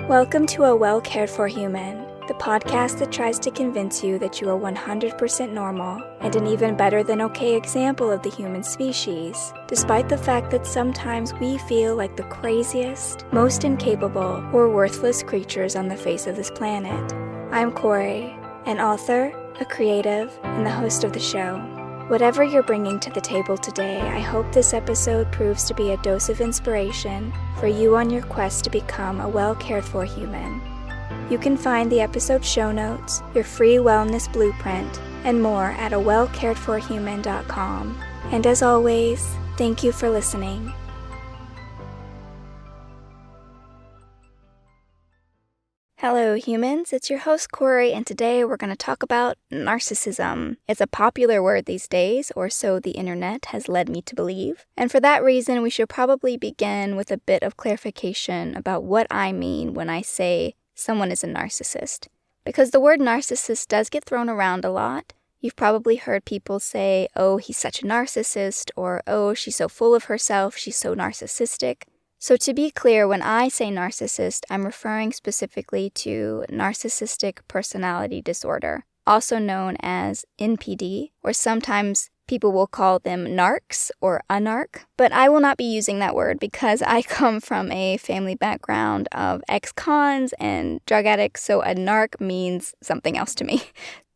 Welcome to A Well Cared For Human, the podcast that tries to convince you that you are 100% normal and an even better than okay example of the human species, despite the fact that sometimes we feel like the craziest, most incapable, or worthless creatures on the face of this planet. I'm Kory, an author, a creative, and the host of the show. Whatever you're bringing to the table today, I hope this episode proves to be a dose of inspiration for you on your quest to become a well-cared-for human. You can find the episode show notes, your free wellness blueprint, and more at awellcaredforhuman.com. And as always, thank you for listening. Hello humans, it's your host Kory, and today we're going to talk about narcissism. It's a popular word these days, or so the internet has led me to believe. And for that reason, we should probably begin with a bit of clarification about what I mean when I say someone is a narcissist. Because the word narcissist does get thrown around a lot. You've probably heard people say, oh, he's such a narcissist, or oh, she's so full of herself, she's so narcissistic. So to be clear, when I say narcissist, I'm referring specifically to Narcissistic Personality Disorder, also known as NPD, or sometimes people will call them narcs or unarc, but I will not be using that word because I come from a family background of ex-cons and drug addicts, so a narc means something else to me.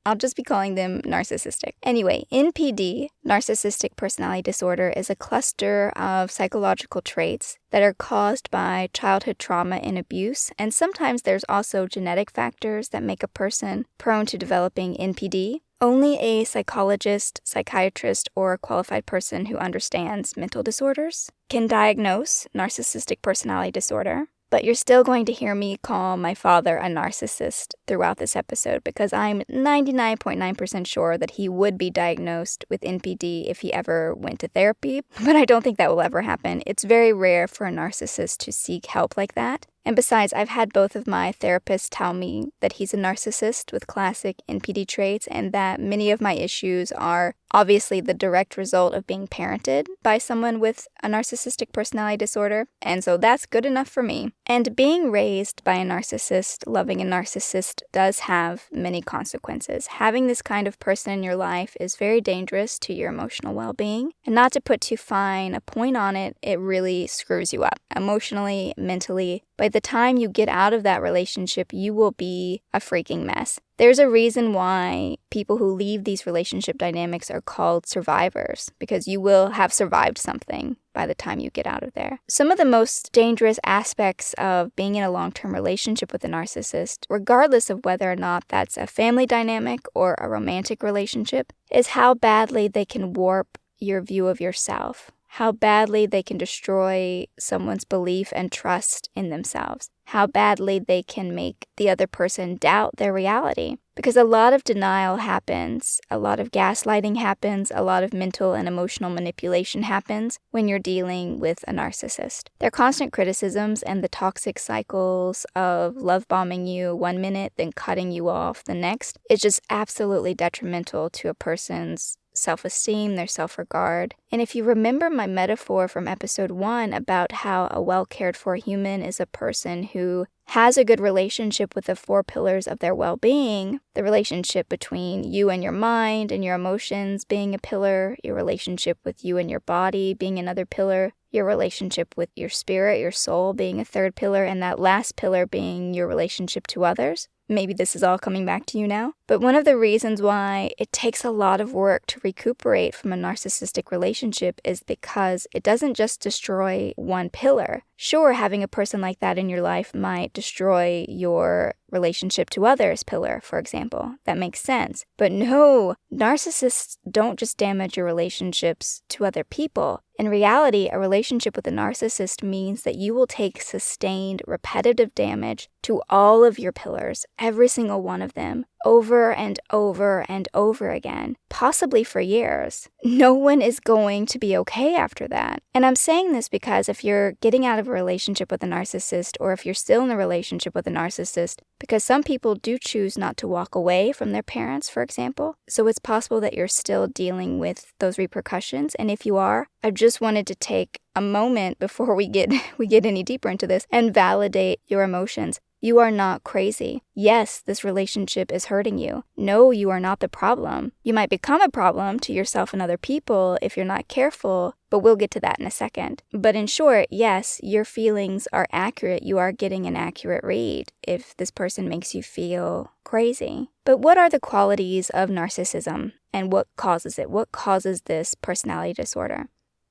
I'll just be calling them narcissistic. Anyway, NPD, Narcissistic Personality Disorder, is a cluster of psychological traits that are caused by childhood trauma and abuse, and sometimes there's also genetic factors that make a person prone to developing NPD. Only a psychologist, psychiatrist, or a qualified person who understands mental disorders can diagnose narcissistic personality disorder. But you're still going to hear me call my father a narcissist throughout this episode because I'm 99.9% sure that he would be diagnosed with NPD if he ever went to therapy, but I don't think that will ever happen. It's very rare for a narcissist to seek help like that. And besides, I've had both of my therapists tell me that he's a narcissist with classic NPD traits and that many of my issues are obviously the direct result of being parented by someone with a narcissistic personality disorder. And so that's good enough for me. And being raised by a narcissist, loving a narcissist, does have many consequences. Having this kind of person in your life is very dangerous to your emotional well-being. And not to put too fine a point on it, it really screws you up emotionally, mentally. By the time you get out of that relationship, you will be a freaking mess. There's a reason why people who leave these relationship dynamics are called survivors, because you will have survived something by the time you get out of there. Some of the most dangerous aspects of being in a long-term relationship with a narcissist, regardless of whether or not that's a family dynamic or a romantic relationship, is how badly they can warp your view of yourself. How badly they can destroy someone's belief and trust in themselves. How badly they can make the other person doubt their reality. Because a lot of denial happens, a lot of gaslighting happens, a lot of mental and emotional manipulation happens when you're dealing with a narcissist. Their constant criticisms and the toxic cycles of love bombing you one minute, then cutting you off the next, is just absolutely detrimental to a person's self-esteem, their self-regard. And if you remember my metaphor from episode 1 about how a well-cared-for human is a person who has a good relationship with the 4 pillars of their well-being, the relationship between you and your mind and your emotions being a pillar, your relationship with you and your body being another pillar, your relationship with your spirit, your soul being a 3rd pillar, and that last pillar being your relationship to others. Maybe this is all coming back to you now. But one of the reasons why it takes a lot of work to recuperate from a narcissistic relationship is because it doesn't just destroy one pillar. Sure, having a person like that in your life might destroy your relationship to others pillar, for example. That makes sense. But no, narcissists don't just damage your relationships to other people. In reality, a relationship with a narcissist means that you will take sustained, repetitive damage to all of your pillars, every single one of them, over and over and over again, possibly for years. No one is going to be okay after that. And I'm saying this because if you're getting out of a relationship with a narcissist, or if you're still in a relationship with a narcissist, because some people do choose not to walk away from their parents, for example, so it's possible that you're still dealing with those repercussions. And if you are, I just wanted to take a moment before we get any deeper into this and validate your emotions. You are not crazy. Yes, this relationship is hurting you. No, you are not the problem. You might become a problem to yourself and other people if you're not careful, but we'll get to that in a second. But in short, yes, your feelings are accurate. You are getting an accurate read if this person makes you feel crazy. But what are the qualities of narcissism and what causes it? What causes this personality disorder?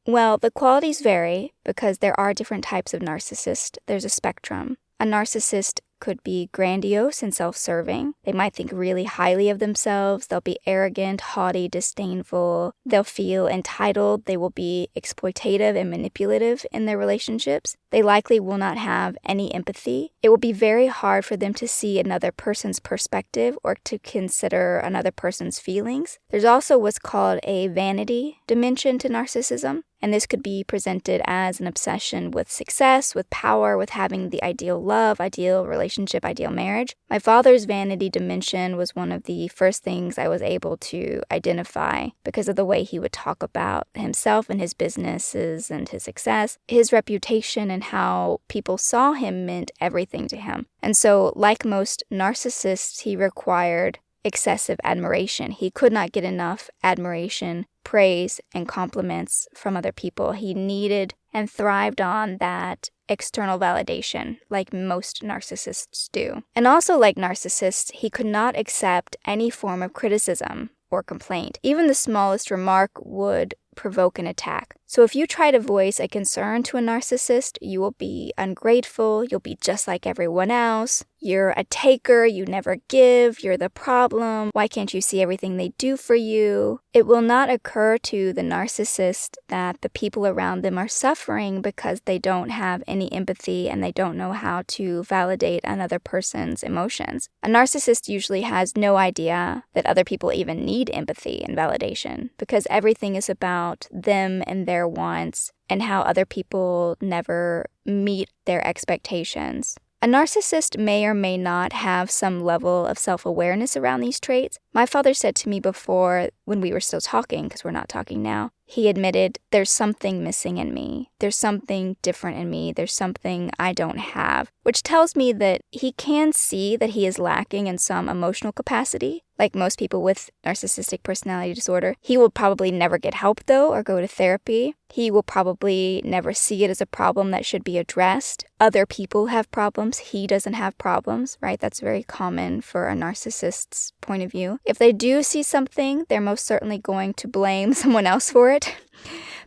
Well, the qualities vary because there are different types of narcissist. There's a spectrum. A narcissist could be grandiose and self-serving. They might think really highly of themselves. They'll be arrogant, haughty, disdainful. They'll feel entitled. They will be exploitative and manipulative in their relationships. They likely will not have any empathy. It will be very hard for them to see another person's perspective or to consider another person's feelings. There's also what's called a vanity dimension to narcissism. And this could be presented as an obsession with success, with power, with having the ideal love, ideal relationship, ideal marriage. My father's vanity dimension was one of the first things I was able to identify because of the way he would talk about himself and his businesses and his success. His reputation and how people saw him meant everything to him. And so, like most narcissists, he required excessive admiration. He could not get enough admiration, praise, and compliments from other people. He needed and thrived on that external validation, like most narcissists do. And also like narcissists, he could not accept any form of criticism or complaint. Even the smallest remark would provoke an attack. So if you try to voice a concern to a narcissist, you will be ungrateful, you'll be just like everyone else, you're a taker, you never give, you're the problem, why can't you see everything they do for you? It will not occur to the narcissist that the people around them are suffering because they don't have any empathy and they don't know how to validate another person's emotions. A narcissist usually has no idea that other people even need empathy and validation because everything is about them and their wants and how other people never meet their expectations. A narcissist may or may not have some level of self-awareness around these traits. My father said to me before, when we were still talking, because we're not talking now, he admitted, there's something missing in me. There's something different in me. There's something I don't have, which tells me that he can see that he is lacking in some emotional capacity. Like most people with narcissistic personality disorder, he will probably never get help, though, or go to therapy. He will probably never see it as a problem that should be addressed. Other people have problems. He doesn't have problems, right? That's very common for a narcissist's point of view. If they do see something, they're most certainly going to blame someone else for it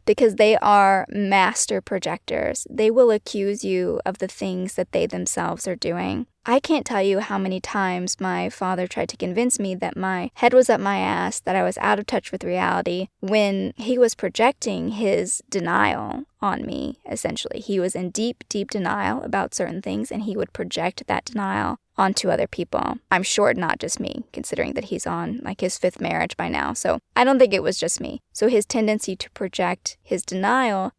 because they are master projectors. They will accuse you of the things that they themselves are doing. I can't tell you how many times my father tried to convince me that my head was up my ass, that I was out of touch with reality, when he was projecting his denial on me, essentially. He was in deep, deep denial about certain things, and he would project that denial onto other people. I'm sure not just me, considering that he's on like his 5th marriage by now. So I don't think it was just me. So his tendency to project his denial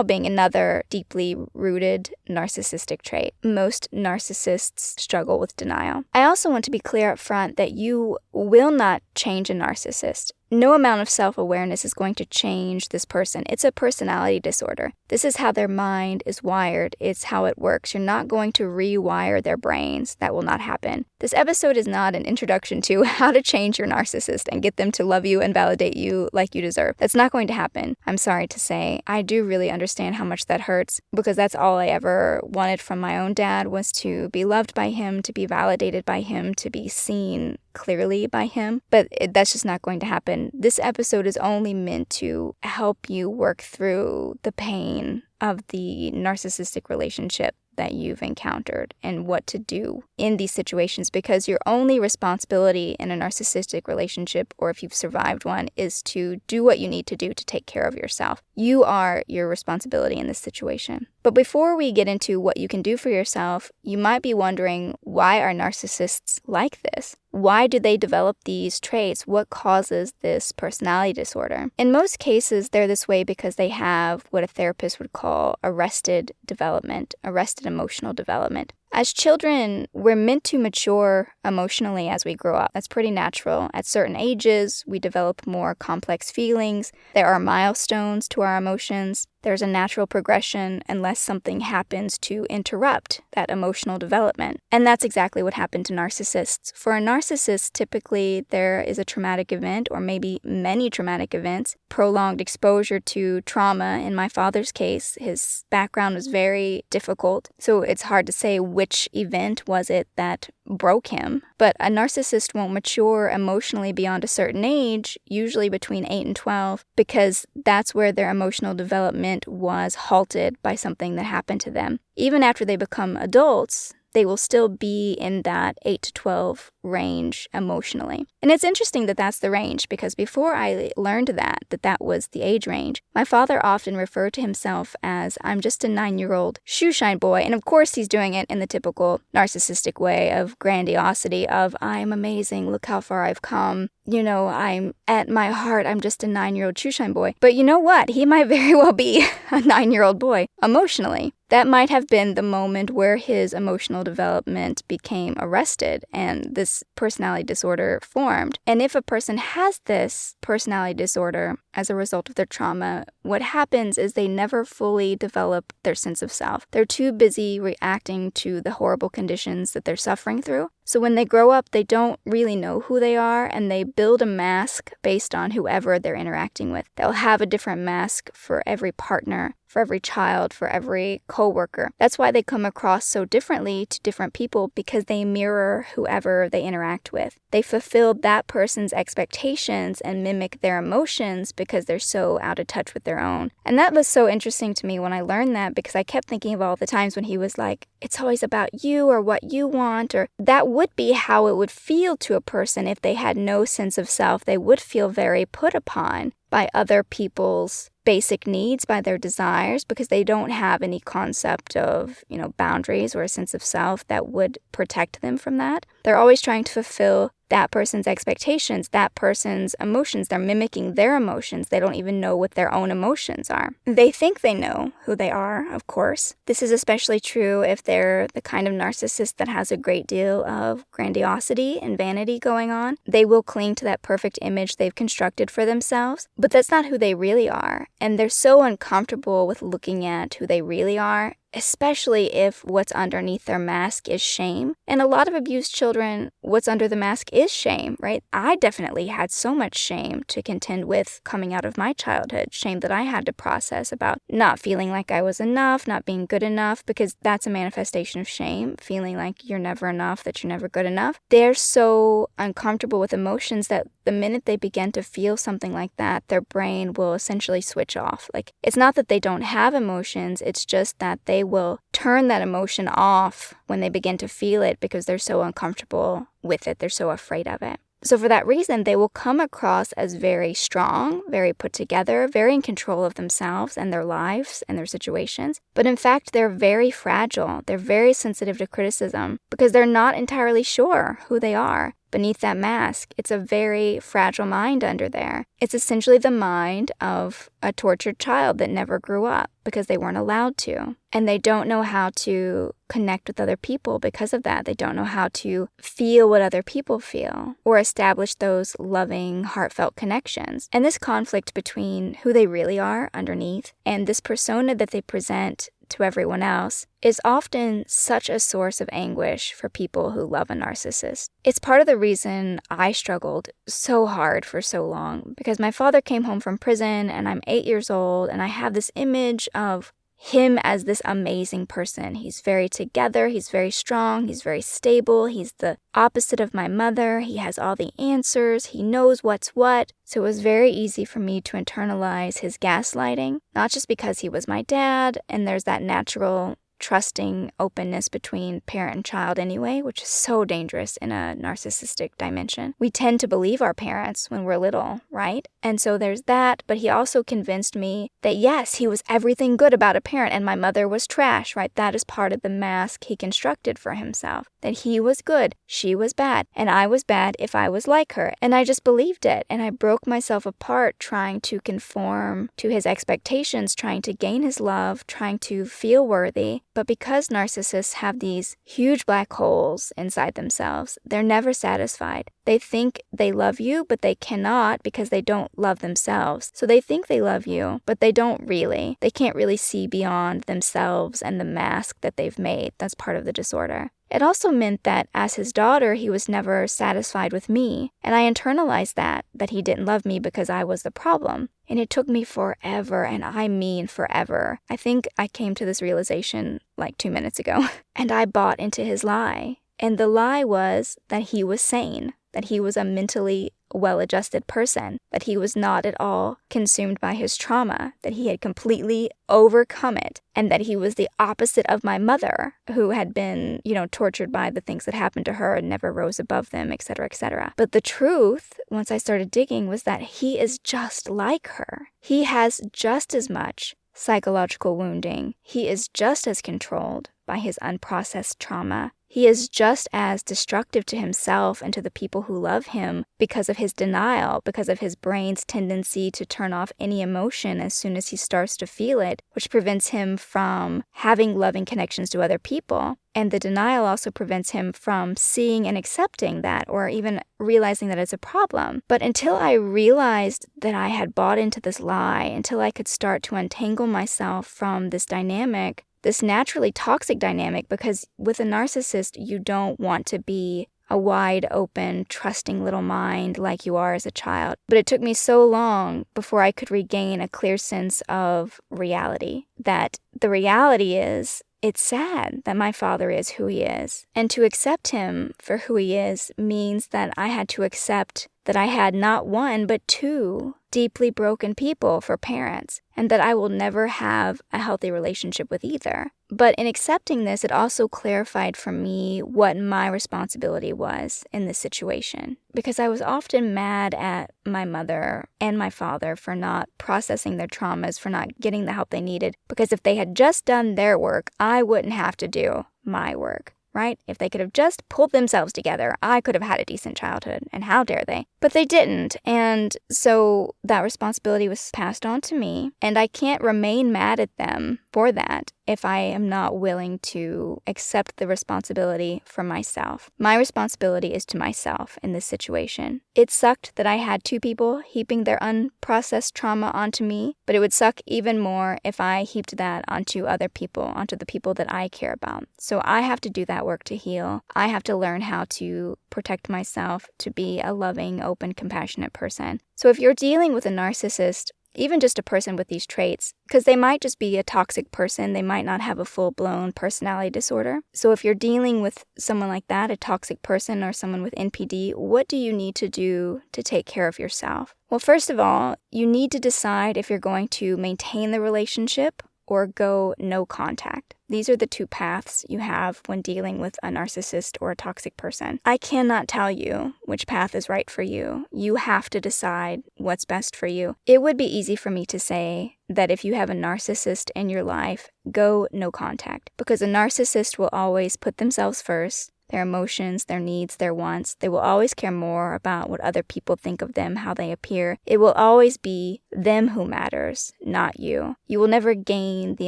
being another deeply rooted narcissistic trait. Most narcissists struggle with denial. I also want to be clear up front that you will not change a narcissist. No amount of self-awareness is going to change this person. It's a personality disorder. This is how their mind is wired. It's how it works. You're not going to rewire their brains. That will not happen. This episode is not an introduction to how to change your narcissist and get them to love you and validate you like you deserve. That's not going to happen. I'm sorry to say. I do really understand how much that hurts because that's all I ever wanted from my own dad was to be loved by him, to be validated by him, to be seen clearly by him. But that's just not going to happen. This episode is only meant to help you work through the pain of the narcissistic relationship that you've encountered and what to do in these situations, because your only responsibility in a narcissistic relationship, or if you've survived one, is to do what you need to do to take care of yourself. You are your responsibility in this situation. But before we get into what you can do for yourself, you might be wondering, why are narcissists like this? Why do they develop these traits? What causes this personality disorder? In most cases, they're this way because they have what a therapist would call arrested development, arrested emotional development. As children, we're meant to mature emotionally as we grow up. That's pretty natural. At certain ages, we develop more complex feelings. There are milestones to our emotions. there's a natural progression unless something happens to interrupt that emotional development. And that's exactly what happened to narcissists. For a narcissist, typically there is a traumatic event or maybe many traumatic events, prolonged exposure to trauma. In my father's case, his background was very difficult, so it's hard to say which event was it that broke him. But a narcissist won't mature emotionally beyond a certain age, usually between 8 and 12, because that's where their emotional development was halted by something that happened to them. Even after they become adults, they will still be in that 8 to 12 range emotionally. And it's interesting that that's the range, because before I learned that was the age range, my father often referred to himself as, I'm just a 9-year-old shoeshine boy. And of course he's doing it in the typical narcissistic way of grandiosity of, I'm amazing, look how far I've come. I'm at my heart, I'm just a 9-year-old shoeshine boy. But you know what? He might very well be a 9-year-old boy emotionally. That might have been the moment where his emotional development became arrested and this personality disorder formed. And if a person has this personality disorder as a result of their trauma, what happens is they never fully develop their sense of self. They're too busy reacting to the horrible conditions that they're suffering through. So when they grow up, they don't really know who they are, and they build a mask based on whoever they're interacting with. They'll have a different mask for every partner, for every child, for every coworker. That's why they come across so differently to different people, because they mirror whoever they interact with. They fulfill that person's expectations and mimic their emotions because they're so out of touch with their own. And that was so interesting to me when I learned that, because I kept thinking of all the times when he was like, it's always about you or what you want, or that would be how it would feel to a person if they had no sense of self. They would feel very put upon by other people's basic needs, by their desires, because they don't have any concept of, boundaries or a sense of self that would protect them from that. They're always trying to fulfill that person's expectations, that person's emotions. They're mimicking their emotions. They don't even know what their own emotions are. They think they know who they are, of course. This is especially true if they're the kind of narcissist that has a great deal of grandiosity and vanity going on. They will cling to that perfect image they've constructed for themselves, but that's not who they really are. And they're so uncomfortable with looking at who they really are, especially if what's underneath their mask is shame. And a lot of abused children, what's under the mask is shame, right? I definitely had so much shame to contend with coming out of my childhood, shame that I had to process about not feeling like I was enough, not being good enough, because that's a manifestation of shame, feeling like you're never enough, that you're never good enough. They're so uncomfortable with emotions that the minute they begin to feel something like that, their brain will essentially switch off. Like, it's not that they don't have emotions, it's just that they will turn that emotion off when they begin to feel it because they're so uncomfortable with it. They're so afraid of it. So for that reason, they will come across as very strong, very put together, very in control of themselves and their lives and their situations. But in fact, they're very fragile. They're very sensitive to criticism because they're not entirely sure who they are beneath that mask. It's a very fragile mind under there. It's essentially the mind of a tortured child that never grew up because they weren't allowed to. And they don't know how to connect with other people because of that. They don't know how to feel what other people feel or establish those loving, heartfelt connections. And this conflict between who they really are underneath and this persona that they present to everyone else is often such a source of anguish for people who love a narcissist. It's part of the reason I struggled so hard for so long, because my father came home from prison and I'm 8 years old and I have this image of him as this amazing person. He's very together, he's very strong, he's very stable, he's the opposite of my mother, he has all the answers, he knows what's what. So it was very easy for me to internalize his gaslighting, not just because he was my dad, and there's that natural trusting openness between parent and child anyway, which is so dangerous in a narcissistic dimension. We tend to believe our parents when we're little, right? And so there's that, but he also convinced me that yes, he was everything good about a parent and my mother was trash, right? That is part of the mask he constructed for himself, that he was good, she was bad, and I was bad if I was like her. And I just believed it, and I broke myself apart trying to conform to his expectations, trying to gain his love, trying to feel worthy. But because narcissists have these huge black holes inside themselves, they're never satisfied. They think they love you, but they cannot because they don't love themselves. So they think they love you, but they don't really. They can't really see beyond themselves and the mask that they've made. That's part of the disorder. It also meant that as his daughter, he was never satisfied with me. And I internalized that he didn't love me because I was the problem. And it took me forever, and I mean forever. I think I came to this realization like 2 minutes ago. And I bought into his lie. And the lie was that he was sane, that he was a mentally well-adjusted person, that he was not at all consumed by his trauma, that he had completely overcome it, and that he was the opposite of my mother, who had been, tortured by the things that happened to her and never rose above them, etc., etc. But the truth, once I started digging, was that he is just like her. He has just as much psychological wounding. He is just as controlled by his unprocessed trauma. He is just as destructive to himself and to the people who love him because of his denial, because of his brain's tendency to turn off any emotion as soon as he starts to feel it, which prevents him from having loving connections to other people. And the denial also prevents him from seeing and accepting that, or even realizing that it's a problem. But until I realized that I had bought into this lie, until I could start to untangle myself from this dynamic, this naturally toxic dynamic, because with a narcissist, you don't want to be a wide open, trusting little mind like you are as a child. But it took me so long before I could regain a clear sense of reality, that the reality is, it's sad that my father is who he is. And to accept him for who he is means that I had to accept that I had not one, but two deeply broken people for parents, and that I will never have a healthy relationship with either. But in accepting this, it also clarified for me what my responsibility was in this situation. Because I was often mad at my mother and my father for not processing their traumas, for not getting the help they needed. Because if they had just done their work, I wouldn't have to do my work. Right? If they could have just pulled themselves together, I could have had a decent childhood, and how dare they? But they didn't, and so that responsibility was passed on to me, and I can't remain mad at them for that if I am not willing to accept the responsibility for myself. My responsibility is to myself in this situation. It sucked that I had two people heaping their unprocessed trauma onto me, but it would suck even more if I heaped that onto other people, onto the people that I care about. So I have to do that work to heal. I have to learn how to protect myself, to be a loving, open, compassionate person. So if you're dealing with a narcissist, even just a person with these traits, because they might just be a toxic person, they might not have a full-blown personality disorder. So if you're dealing with someone like that, a toxic person or someone with NPD, what do you need to do to take care of yourself? Well, first of all, you need to decide if you're going to maintain the relationship or go no contact. These are the two paths you have when dealing with a narcissist or a toxic person. I cannot tell you which path is right for you. You have to decide what's best for you. It would be easy for me to say that if you have a narcissist in your life, go no contact, because a narcissist will always put themselves first. Their emotions, their needs, their wants. They will always care more about what other people think of them, how they appear. It will always be them who matters, not you. You will never gain the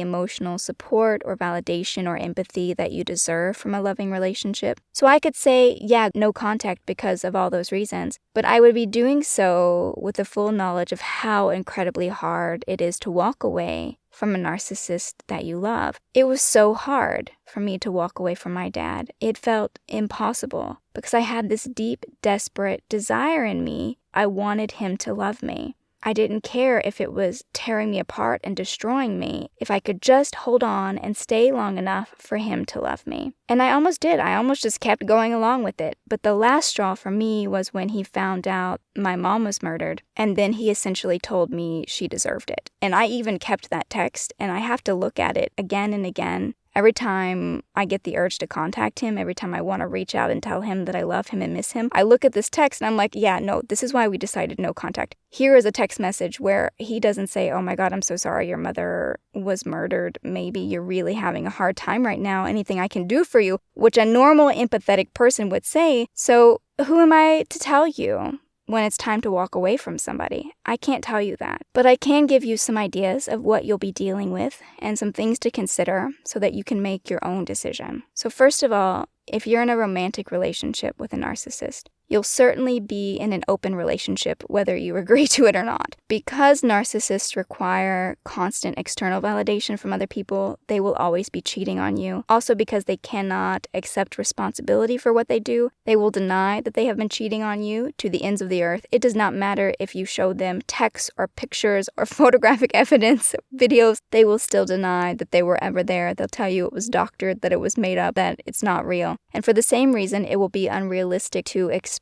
emotional support or validation or empathy that you deserve from a loving relationship. So I could say, yeah, no contact because of all those reasons, but I would be doing so with the full knowledge of how incredibly hard it is to walk away from a narcissist that you love. It was so hard for me to walk away from my dad. It felt impossible because I had this deep, desperate desire in me. I wanted him to love me. I didn't care if it was tearing me apart and destroying me, if I could just hold on and stay long enough for him to love me. And I almost did. I almost just kept going along with it. But the last straw for me was when he found out my mom was murdered, and then he essentially told me she deserved it. And I even kept that text, and I have to look at it again and again. Every time I get the urge to contact him, every time I want to reach out and tell him that I love him and miss him, I look at this text and I'm like, yeah, no, this is why we decided no contact. Here is a text message where he doesn't say, oh my God, I'm so sorry your mother was murdered. Maybe you're really having a hard time right now. Anything I can do for you, which a normal empathetic person would say. So who am I to tell you when it's time to walk away from somebody. I can't tell you that. But I can give you some ideas of what you'll be dealing with and some things to consider so that you can make your own decision. So first of all, if you're in a romantic relationship with a narcissist, you'll certainly be in an open relationship whether you agree to it or not. Because narcissists require constant external validation from other people, they will always be cheating on you. Also, because they cannot accept responsibility for what they do, they will deny that they have been cheating on you to the ends of the earth. It does not matter if you show them texts or pictures or photographic evidence, videos, they will still deny that they were ever there. They'll tell you it was doctored, that it was made up, that it's not real. And for the same reason, it will be unrealistic to expect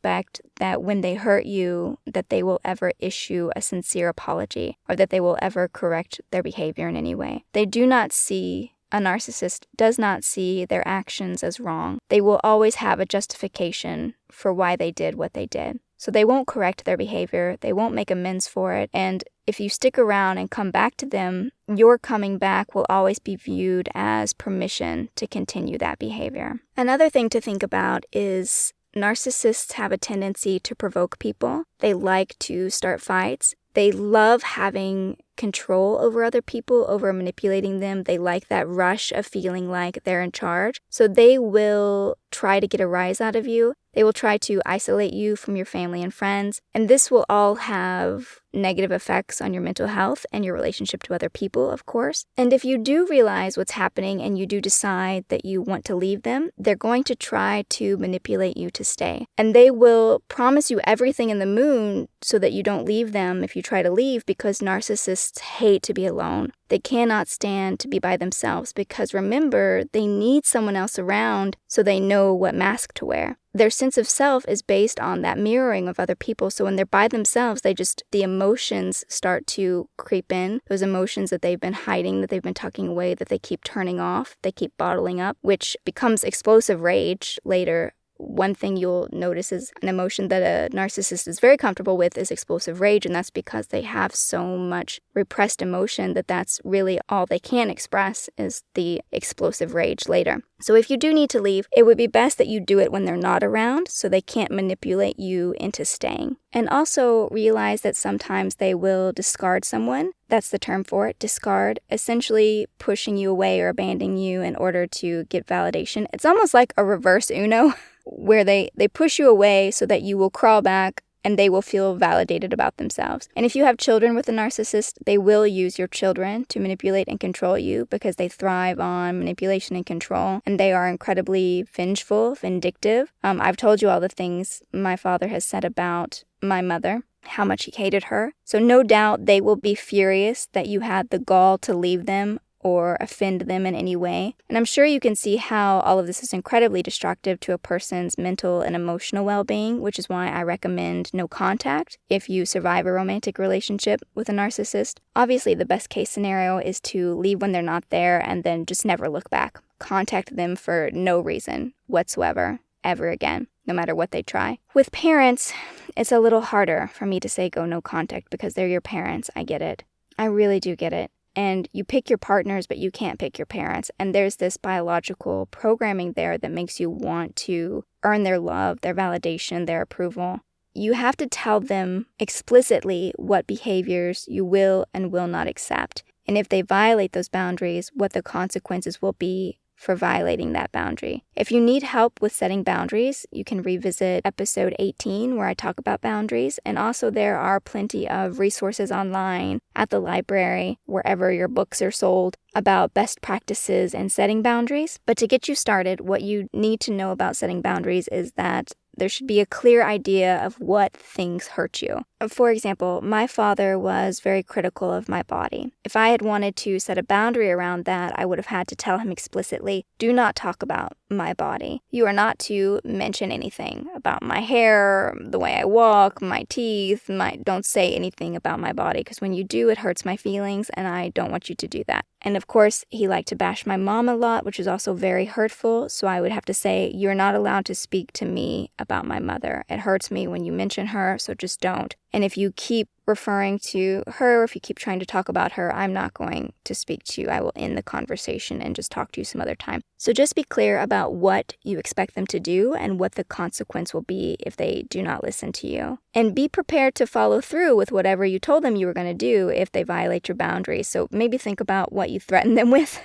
that when they hurt you, that they will ever issue a sincere apology or that they will ever correct their behavior in any way. A narcissist does not see their actions as wrong. They will always have a justification for why they did what they did. So they won't correct their behavior, they won't make amends for it, and if you stick around and come back to them, your coming back will always be viewed as permission to continue that behavior. Another thing to think about is narcissists have a tendency to provoke people. They like to start fights. They love having control over other people, over manipulating them. They like that rush of feeling like they're in charge. So they will try to get a rise out of you. They will try to isolate you from your family and friends. And this will all have negative effects on your mental health and your relationship to other people, of course. And if you do realize what's happening and you do decide that you want to leave them, they're going to try to manipulate you to stay. And they will promise you everything in the moon so that you don't leave them if you try to leave, because narcissists hate to be alone. They cannot stand to be by themselves because, remember, they need someone else around so they know what mask to wear. Their sense of self is based on that mirroring of other people. So when they're by themselves, the emotions start to creep in. Those emotions that they've been hiding, that they've been tucking away, that they keep turning off, they keep bottling up, which becomes explosive rage later. One thing you'll notice is an emotion that a narcissist is very comfortable with is explosive rage, and that's because they have so much repressed emotion that that's really all they can express is the explosive rage later. So if you do need to leave, it would be best that you do it when they're not around so they can't manipulate you into staying. And also realize that sometimes they will discard someone. That's the term for it, discard, essentially pushing you away or abandoning you in order to get validation. It's almost like a reverse Uno, where they push you away so that you will crawl back and they will feel validated about themselves. And if you have children with a narcissist, they will use your children to manipulate and control you because they thrive on manipulation and control, and they are incredibly vengeful, vindictive. I've told you all the things my father has said about my mother, how much he hated her. So no doubt they will be furious that you had the gall to leave them or offend them in any way. And I'm sure you can see how all of this is incredibly destructive to a person's mental and emotional well-being, which is why I recommend no contact if you survive a romantic relationship with a narcissist. Obviously, the best case scenario is to leave when they're not there and then just never look back. Contact them for no reason whatsoever, ever again, no matter what they try. With parents, it's a little harder for me to say go no contact because they're your parents. I get it. I really do get it. And you pick your partners, but you can't pick your parents. And there's this biological programming there that makes you want to earn their love, their validation, their approval. You have to tell them explicitly what behaviors you will and will not accept. And if they violate those boundaries, what the consequences will be for violating that boundary. If you need help with setting boundaries, you can revisit episode 18 where I talk about boundaries. And also there are plenty of resources online, at the library, wherever your books are sold, about best practices and setting boundaries. But to get you started, what you need to know about setting boundaries is that there should be a clear idea of what things hurt you. For example, my father was very critical of my body. If I had wanted to set a boundary around that, I would have had to tell him explicitly, do not talk about my body. You are not to mention anything about my hair, the way I walk, my teeth, don't say anything about my body, because when you do, it hurts my feelings, and I don't want you to do that. And of course, he liked to bash my mom a lot, which is also very hurtful. So I would have to say, you're not allowed to speak to me about my mother. It hurts me when you mention her, so just don't. And if you keep referring to her, if you keep trying to talk about her, I'm not going to speak to you. I will end the conversation and just talk to you some other time. So just be clear about what you expect them to do and what the consequence will be if they do not listen to you. And be prepared to follow through with whatever you told them you were going to do if they violate your boundaries. So maybe think about what you threaten them with.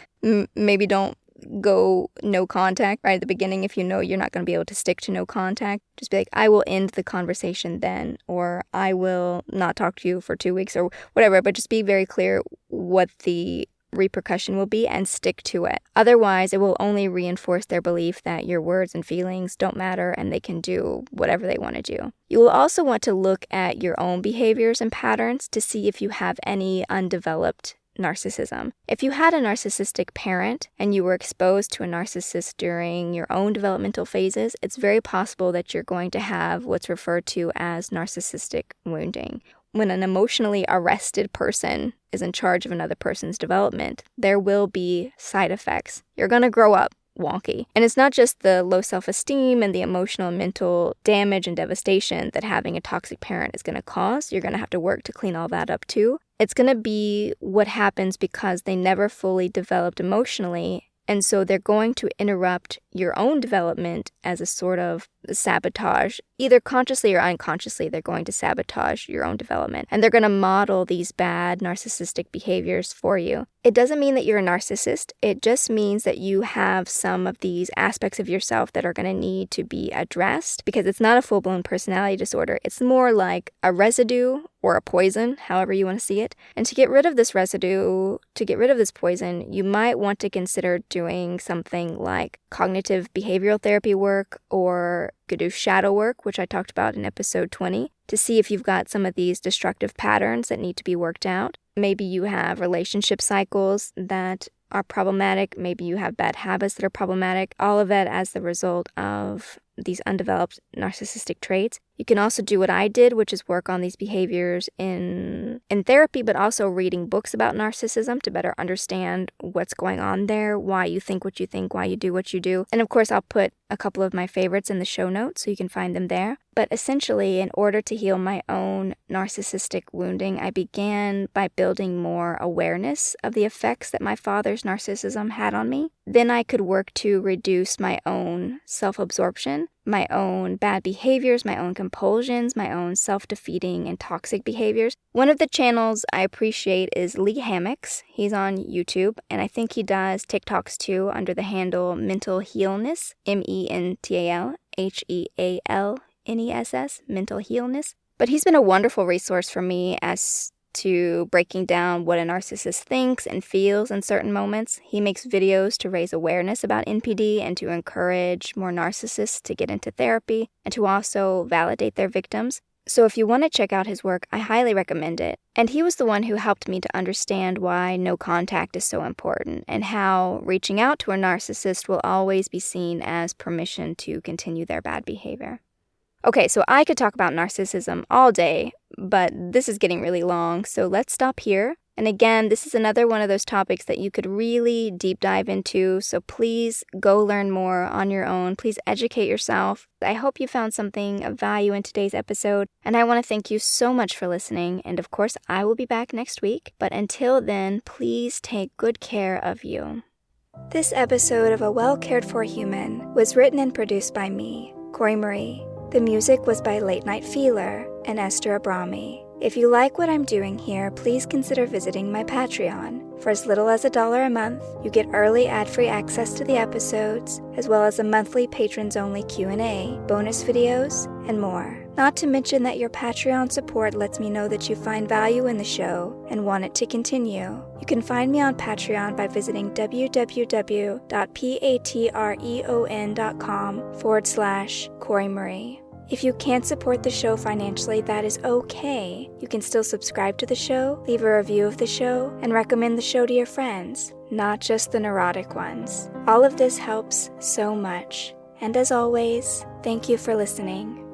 Maybe don't go no contact right at the beginning if you know you're not going to be able to stick to no contact. Just be like, I will end the conversation then, or I will not talk to you for 2 weeks or whatever, but just be very clear what the repercussion will be and stick to it. Otherwise, it will only reinforce their belief that your words and feelings don't matter and they can do whatever they want to do. You will also want to look at your own behaviors and patterns to see if you have any undeveloped narcissism. If you had a narcissistic parent and you were exposed to a narcissist during your own developmental phases, it's very possible that you're going to have what's referred to as narcissistic wounding. When an emotionally arrested person is in charge of another person's development, there will be side effects. You're going to grow up wonky. And it's not just the low self-esteem and the emotional and mental damage and devastation that having a toxic parent is going to cause. You're going to have to work to clean all that up too. It's going to be what happens because they never fully developed emotionally, and so they're going to interrupt your own development as a sort of sabotage. Either consciously or unconsciously, they're going to sabotage your own development. And they're going to model these bad narcissistic behaviors for you. It doesn't mean that you're a narcissist. It just means that you have some of these aspects of yourself that are going to need to be addressed, because it's not a full-blown personality disorder. It's more like a residue or a poison, however you want to see it. And to get rid of this residue, to get rid of this poison, you might want to consider doing something like cognitive behavioral therapy work, or you could do shadow work, which I talked about in episode 20, to see if you've got some of these destructive patterns that need to be worked out. Maybe you have relationship cycles that are problematic. Maybe you have bad habits that are problematic. All of it as the result of these undeveloped narcissistic traits. You can also do what I did, which is work on these behaviors in therapy, but also reading books about narcissism to better understand what's going on there, why you think what you think, why you do what you do. And of course, I'll put a couple of my favorites in the show notes so you can find them there. But essentially, in order to heal my own narcissistic wounding, I began by building more awareness of the effects that my father's narcissism had on me. Then I could work to reduce my own self-absorption, my own bad behaviors, my own compulsions, my own self-defeating and toxic behaviors. One of the channels I appreciate is Hammock's. He's on YouTube, and I think he does TikToks too under the handle Mental Healness, MENTALHEALNESS, Mental Healness. But he's been a wonderful resource for me as to breaking down what a narcissist thinks and feels in certain moments. He makes videos to raise awareness about NPD and to encourage more narcissists to get into therapy and to also validate their victims. So if you want to check out his work, I highly recommend it. And he was the one who helped me to understand why no contact is so important and how reaching out to a narcissist will always be seen as permission to continue their bad behavior. Okay, so I could talk about narcissism all day, but this is getting really long, so let's stop here. And again, this is another one of those topics that you could really deep dive into, so please go learn more on your own. Please educate yourself. I hope you found something of value in today's episode, and I want to thank you so much for listening, and of course, I will be back next week. But until then, please take good care of you. This episode of A Well Cared For Human was written and produced by me, Kory Marie. The music was by Late Night Feeler and Esther Abrami. If you like what I'm doing here, please consider visiting my Patreon. For as little as $1 a month, you get early ad-free access to the episodes, as well as a monthly patrons-only Q&A, bonus videos, and more. Not to mention that your Patreon support lets me know that you find value in the show and want it to continue. You can find me on Patreon by visiting www.patreon.com/Kory Marie. If you can't support the show financially, that is okay. You can still subscribe to the show, leave a review of the show, and recommend the show to your friends, not just the neurotic ones. All of this helps so much. And as always, thank you for listening.